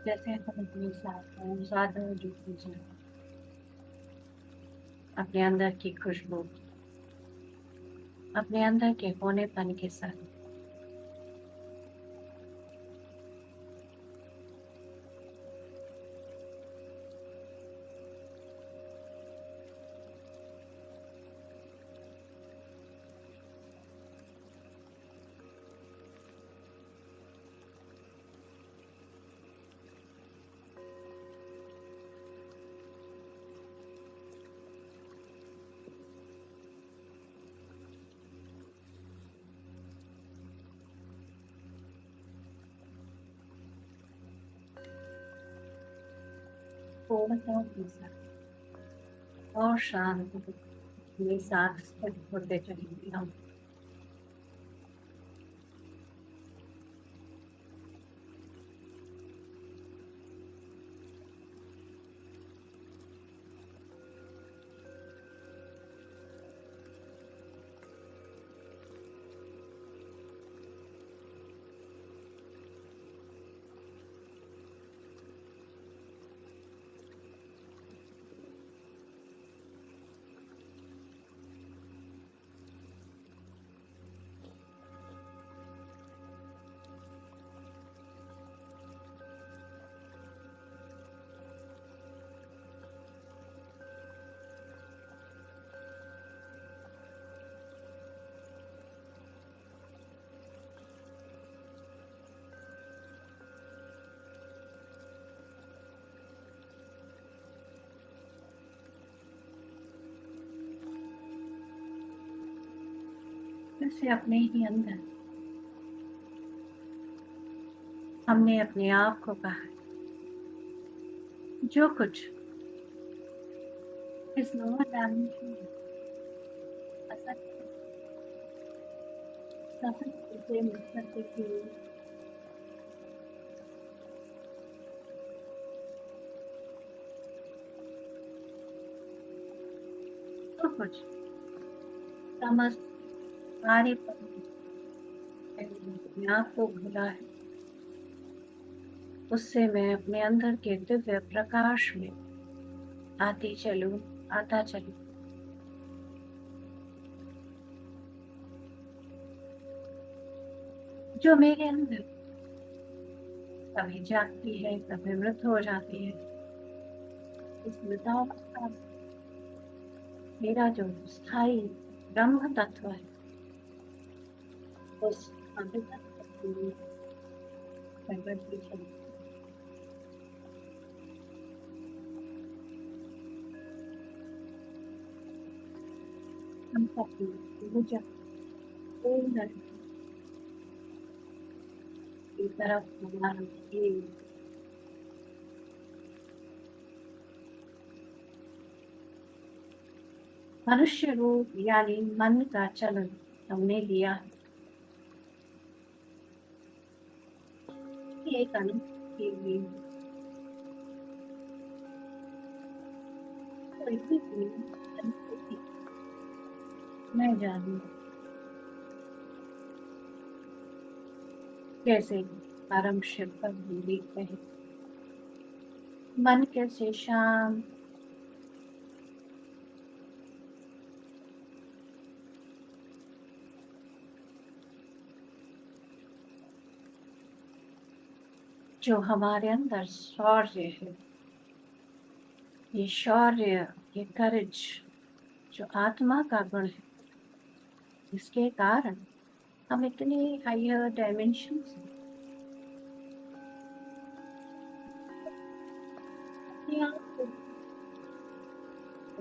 जैसे हम अपने साथ में ज्यादा जुड़ते जा रहे हैं, अपने अंदर की खुशबू, अपने अंदर के होनेपन के साथ। थोड़ा सा अपने साथ और शांत अपने साथ स्थिर होते चलेंगे हम। जैसे अपने ही अंदर हमने अपने आप को कहा है, जो कुछ इस लोअर डायमेंशन में असत्य सत्य से मुक्ति की जो कुछ समस्त सारे अपने आप को भुला है, उससे मैं अपने अंदर के दिव्य प्रकाश में आती चलूं, आता चलूं। जो मेरे अंदर कभी जागती है, कभी मृत हो जाती है, इस मृतावस्था में मेरा जो स्थायी ब्रह्म तत्व है, उस अमृत तत्व में मैं बढ़ती चलूं। हम सबकी ऊर्जा पूर्ण की तरफ हमारा ये मनुष्य रूप यानी मन का चलन हमने लिया है। ये एक अनुभव के लिए कोई भी अनुभूति मैं जानूं कैसे परम शिव पर देखते हैं, मन कैसे शांत जो हमारे अंदर शौर्य है, ये शौर्य, ये करेज जो आत्मा का गुण है, इसके कारण हम इतने हायर डायमेंशन से अपने आप को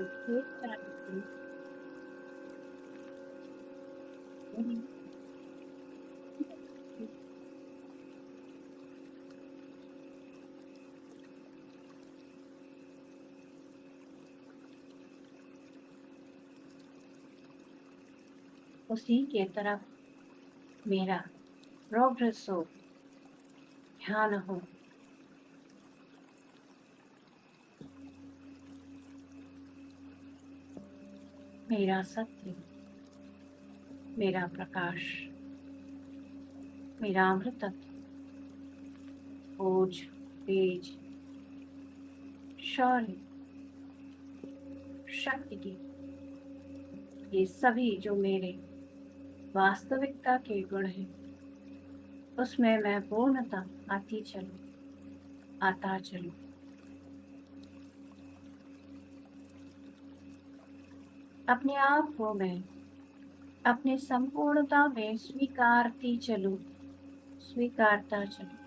एक तरह से उसी के तरफ मेरा प्रोग्रेस हो, ध्यान हो। मेरा सत्य, मेरा प्रकाश मेरा अमृत तत्व, ओज, तेज, शौर्य, शक्ति की, ये सभी जो मेरे वास्तविकता के गुण हैं, उसमें मैं पूर्णतः आती चलूं, आता चलूं। अपने आप को मैं अपनी संपूर्णता में स्वीकारती चलूं, स्वीकारता चलूं।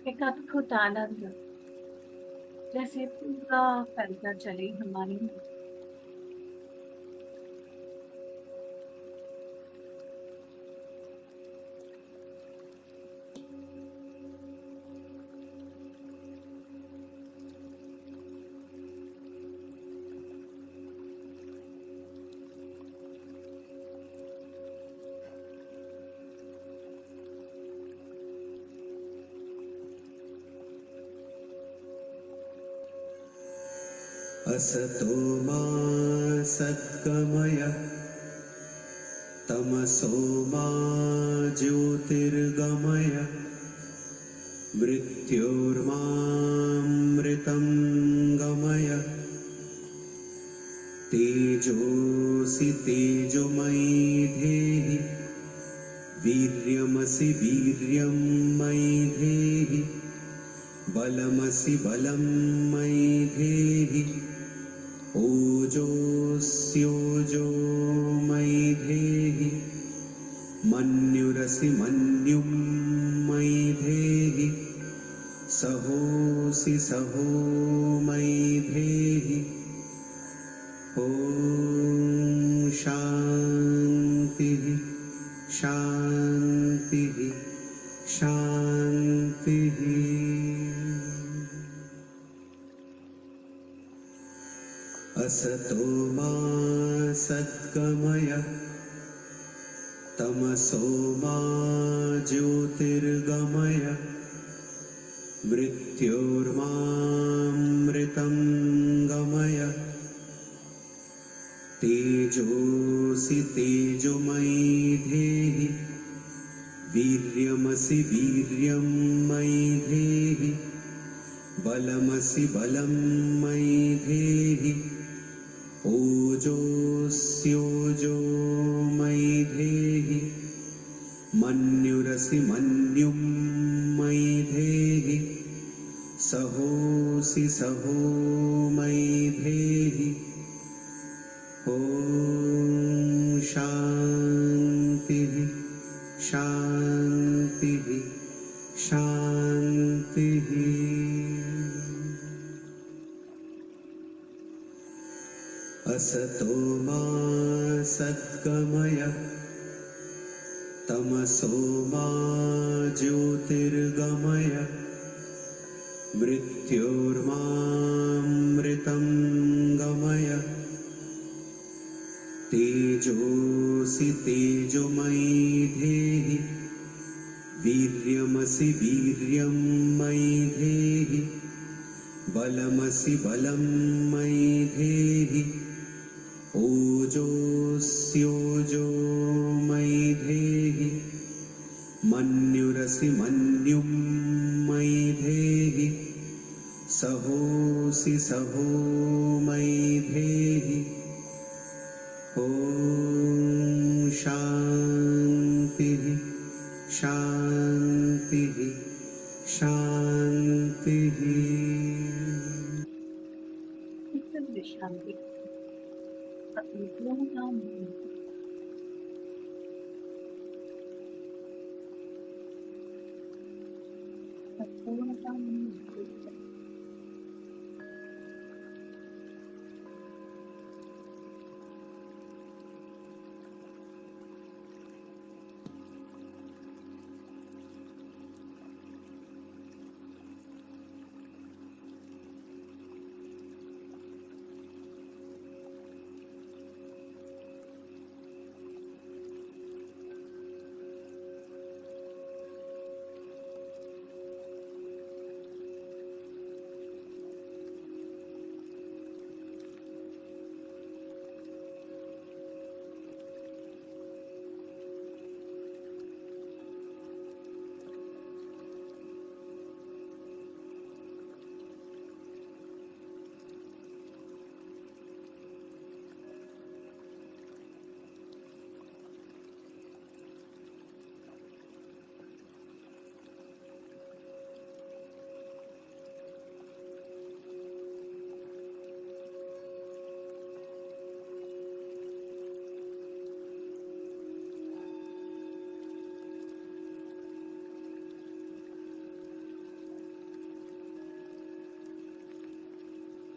एक अद्भुत आनंद जैसे पूरा फैलकर चले हमारी। असतो मा सद्गमय तमसो मा ज्योतिर्गमय मृत्योर्मामृतं गमय तेजोऽसि तेजोमयि धेहि वीर्यमसि वीर्यं मयि धेहि बलमसि बलं मयि धेहि ओजोऽस्योजो मयि धेहि मन्युरसि मन्युं मयि धेहि सहोऽसि सहो मयि धेहि ॐ शान्तिः शान्तिः शान्तिः। असतो मा सद्गमय तमसो मा ज्योतिर्गमय मृत्योर्मामृतं गमय तेजोऽसि तेजोमयि धेहि वीर्यमसि वीर्यं मयि धेहि बलमसि बलं मयि धेहि ओजोऽस्योजो मयि धेहि मन्युरसि मन्युं मयि धेहि सहोऽसि सहो मयि धेहि ॐ शान्तिः शान्तिः शान्तिः। असतो मा सद्गमय तमसो मा ज्योतिर्गमय मृत्योर्मामृतं गमय तेजोऽसि तेजोमयि धेहि वीर्यमसि वीर्यं मयि धेहि बलमसि बलं मयि धेहि ओजोऽस्योजो मयि धेहि मन्युरसि मन्युं मयि धेहि सहोऽसि सहो मयि धेहि ॐ शान्तिः शान्तिः शान्तिः। एकदम शांति। पूर्णता नहीं है। पूर्णता नहीं है।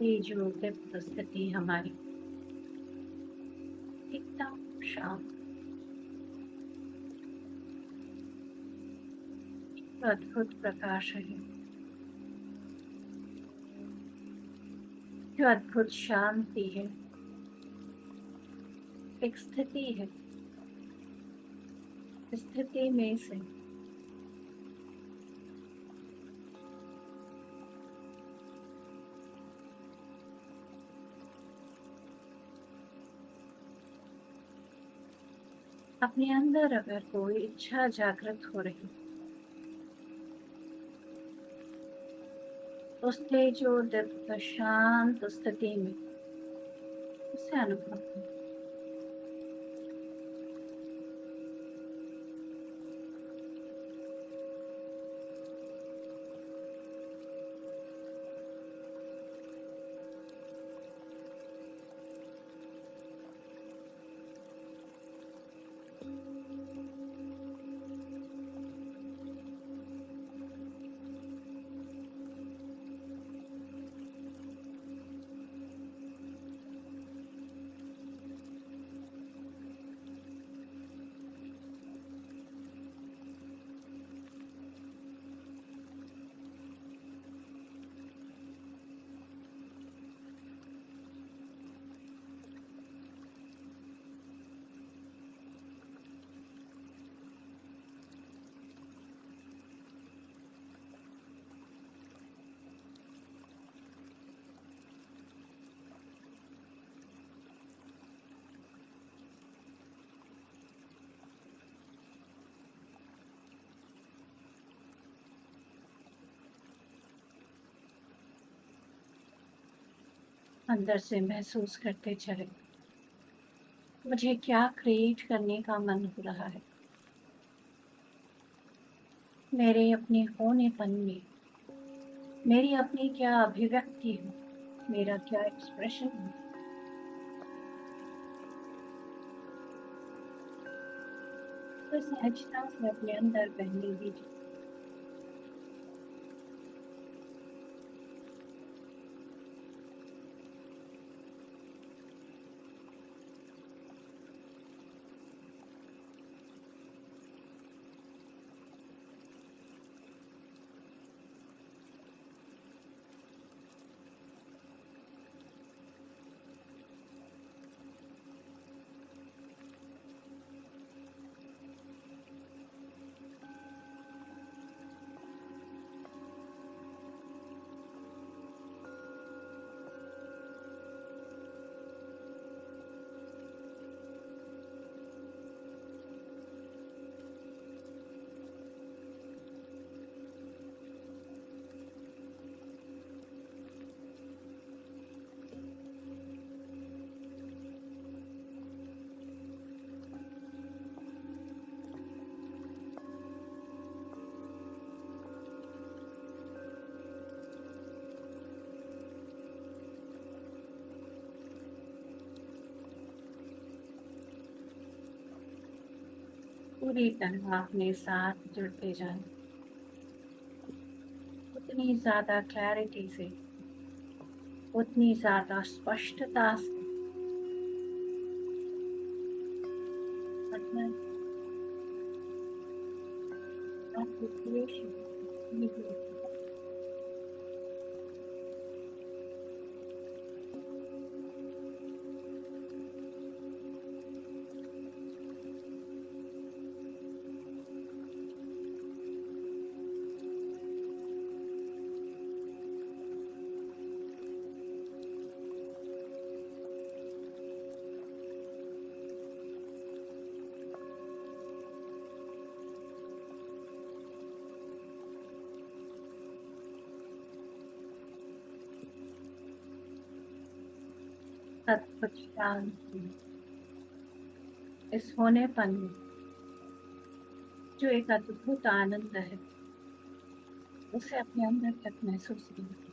ये जो दीप्त स्थिति हमारी एकदम शांत, अद्भुत प्रकाश है, जो अद्भुत शांति है, एक स्थिति है। स्थिति में से अपने अंदर अगर कोई इच्छा जागृत हो रही, उसके जो दीप्त शांत स्थिति में उसे अनुभव करें। अंदर से महसूस करते चले, मुझे क्या क्रिएट करने का मन हो रहा है। मेरे अपने होनेपन में मेरी अपनी क्या अभिव्यक्ति है, मेरा क्या एक्सप्रेशन है। तो सहजता से अपने अंदर बहने दीजिए। पूरी तरह अपने साथ जुड़ते जाएं, उतनी ज्यादा क्लैरिटी से, उतनी ज्यादा स्पष्टता से अपना आपकी creation ये होती है। सब कुछ शांति, इस होनेपन में जो एक अद्भुत आनंद है, उसे अपने अंदर तक महसूस कीजिए।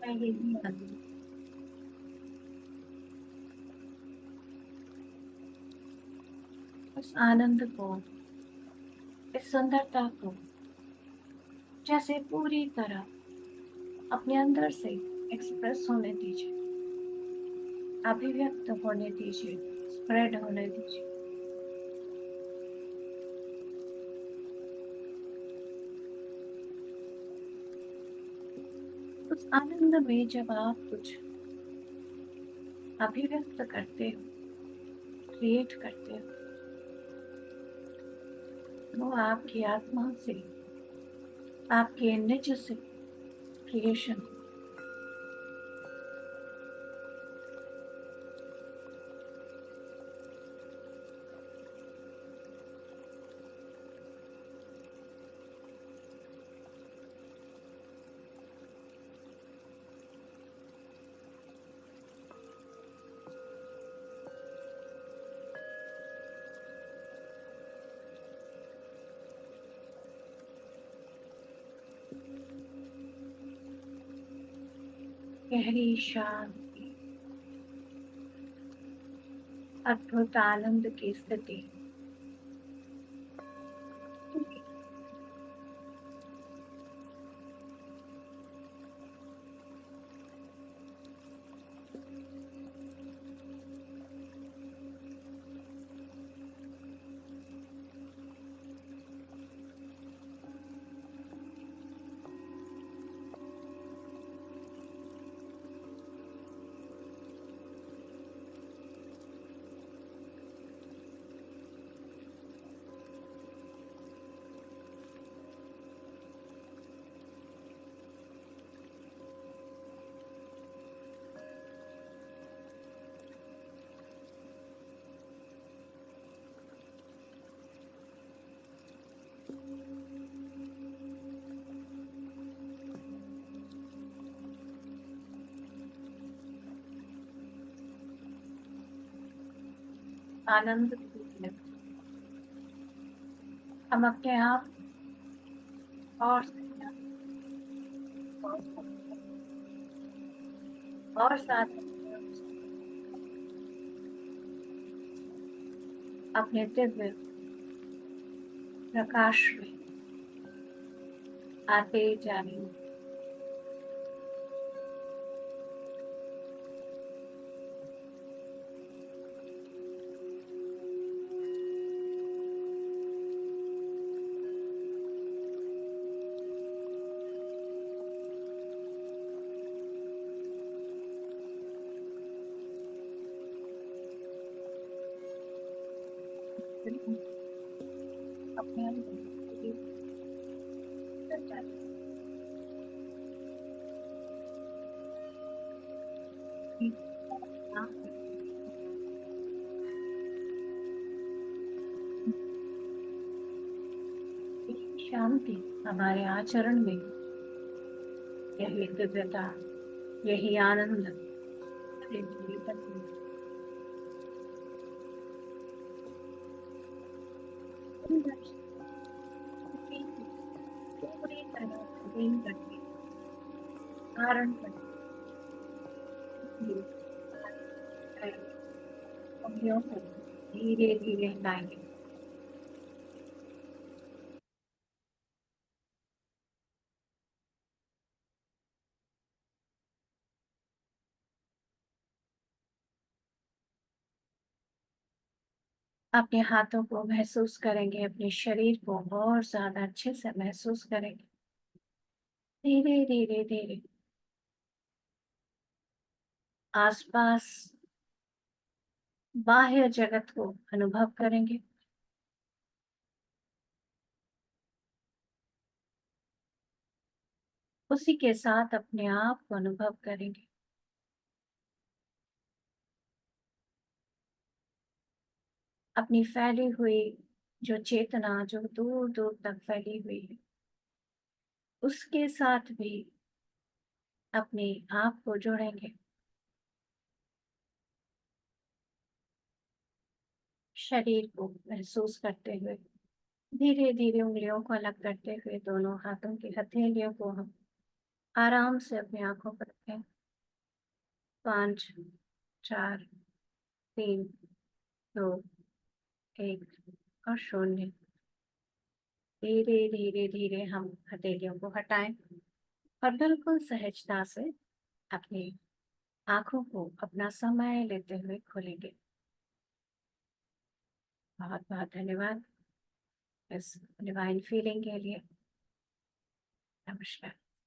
मैं यही आनंद, इस आनंद को, इस सुंदरता को जैसे पूरी तरह अपने अंदर से एक्सप्रेस होने दीजिए, अभिव्यक्त होने दीजिए, स्प्रेड होने दीजिए। उस आनंद में जब आप कुछ अभिव्यक्त करते हो, क्रिएट करते हो, वो आपकी आत्मा से, आपके निज से क्रिएशन, गहरी शांति, अद्भुत आनंद की स्थिति। आनंद की, हम अपने आप और और साथ अपने दिव्य प्रकाश में आते जाने। अपने शांति हमारे आचरण में, यही दिव्यता, यही आनंद पूरी तरह से करती, धारण करें। उंगलियों को धीरे धीरे हिलाएंगे। अपने हाथों को महसूस करेंगे, अपने शरीर को और ज्यादा अच्छे से महसूस करेंगे। धीरे धीरे धीरे आसपास बाह्य जगत को अनुभव करेंगे। उसी के साथ अपने आप को अनुभव करेंगे। अपनी फैली हुई जो चेतना जो दूर दूर तक फैली हुई है, उसके साथ भी अपने आप को जोड़ेंगे। शरीर को महसूस करते हुए धीरे धीरे उंगलियों को अलग करते हुए दोनों हाथों की हथेलियों को हम आराम से अपनी आंखों पर रखें। 5, 4, 3, 2, 1 और 0। धीरे धीरे धीरे हम हथेलियों को हटाएं और बिल्कुल सहजता से अपनी आंखों को अपना समय लेते हुए खोलेंगे। बहुत बहुत धन्यवाद इस डिवाइन फीलिंग के लिए। नमस्कार।